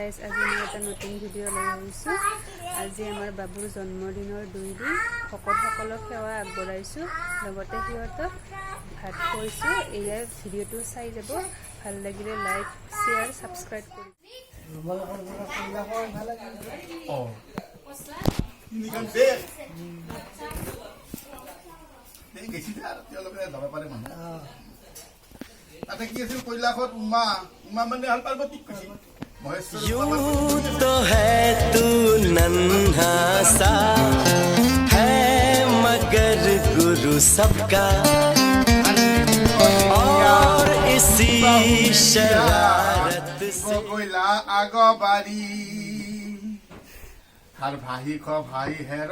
Guys আজি মই এটা নতুন ভিডিঅ' লৈ আহিছোঁ। আজি আমাৰ বাবুৰ জন্মদিনৰ 2 দিন ভকতসকলক সেৱা আগবঢ়াইছোঁ, লগতে সিহঁতক ভাত খুৱাইছোঁ। এয়াই ভিডিঅ'টো চাই যাব, ভাল লাগিলে লাইক শ্বেয়াৰ ছাবস্ক্ৰাইব কৰি आता की असेल কৈলাশত উমা মানে হাল পার্বতী খুশি यूं तो है तू नन्हा सा है मगर गुरु सबका और इसी शरारत से কৈলা আগবাড়ি আর ভাই খ ভাই হের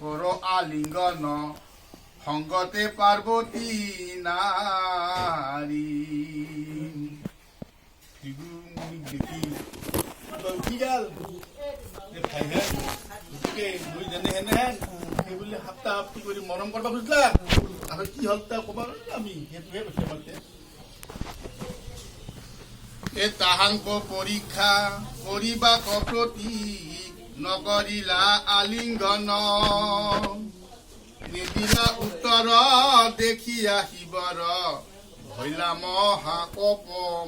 করো আলিঙ্গন সংগতে পার্বতী নারী মৰম কৰবা খুজিলা আৰু কি হল তা কবা আমি সেইটোহে কৈছে মাতে এ তাহাঙ্ক পৰীক্ষা কৰিবা কপ্ৰতি নকৰিলা আলিঙ্গন নিদিলা উত্তৰ দেখিয়া শিৱৰ ভৈলা মহাকপমন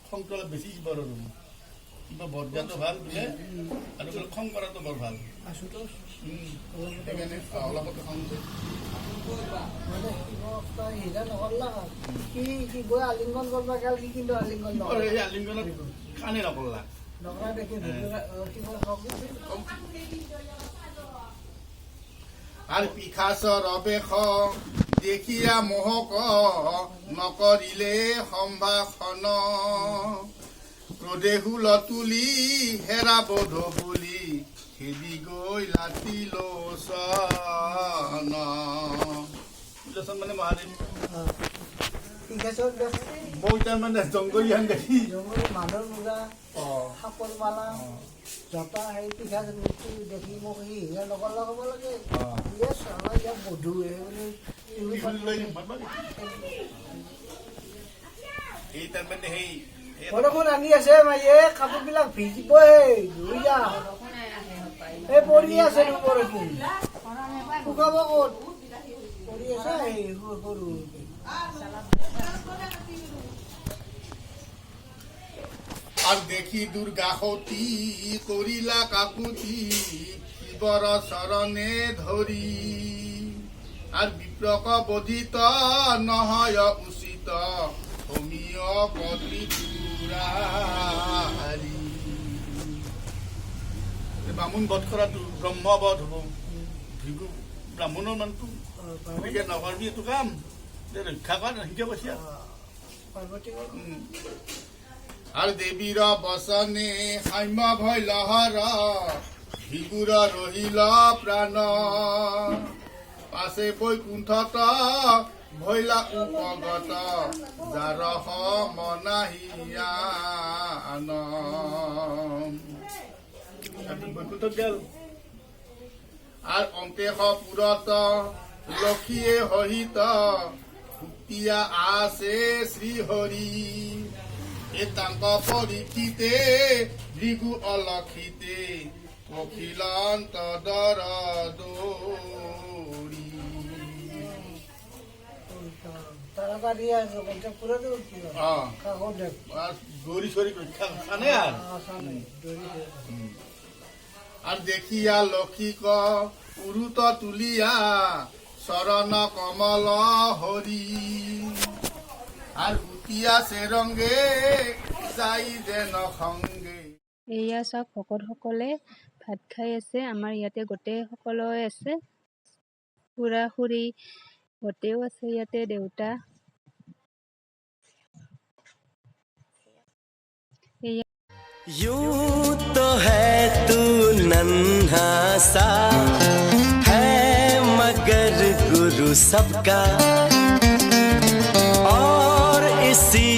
খংটো অলপ বেছি শিৱৰ কিবা বৰজাতো ভাল বোলে আৰু খং কৰাটো বৰ ভাল সেইকাৰণে অলপতে খং আলিংগনত কাণে নকৰলা আৰু পিখাচৰ বেশ দেখিয়া মোহক নকৰিলে সম্ভাষণ ক্ৰোধেহুল তুলি হেৰা বোধ বুলি খেদি গৈ লাঠি লোচন মানে মহাদেৱ মই তাৰমানে জংগলীয়ান দেখি মানুহৰ মুগা সাপৰ মালা জপা সেই পিঠা দেখি মোক সি লগৰ লগাব লাগে বধু এই তাৰমানে সেই বৰষুণ আনি আছে মায়ে কাপোৰ বিলাক ভিজিব ধুই যা এই পৰি আছে বৰষুণ শুকাব ক'ত পৰি আছে সৰু আৰ দেখি দুৰ্গা সতী কৰিলা কাকুতি শিৱৰ চৰণে ধৰি আৰ বিপ্ৰক বধিত নহয় উচিত সমীয় পতি পুৰাৰী বামুণ বধ কৰাটো ব্ৰহ্মবধ হ'ব ভিগু ব্ৰাহ্মণৰ মানুহটো গতিকে নকৰবি এইটো কাম ৰক্ষা কৰ শিকে কৈছে আর দেবীর বচনে সাম্য ভয় লহর ভিগুর রহিল প্রাণ পাছে বৈকুণ্ঠত ভৈলা উপগত যার মনাহিয়ান বৈকুণ্ঠত গেল আর অন্তেশ পুরত লক্ষীয়ে সহিত সুতিয়া আছে শ্রীহরি এতাঙ্ক পৰীক্ষিতে ভৃগু অলক্ষিতে অখিলন্ত দৰ দৌৰি গৌৰী চৰি খানে আৰ দেখিয়া লক্ষিক উৰুত তুলিয়া চৰণ কমল হৰি আৰ উতিয়া সেৰঙ্গে যাই যেন সঙ্গে এয়া চাওক ভকতসকলে ভাত খাই আছে। আমাৰ ইয়াতে গোটেই সকলোৱে আছে, খুৰা খুৰী গোটেইও আছে ইয়াতে, দেউতা। यूं तो है तू नन्हा सा है मगर गुरु सबका और इसी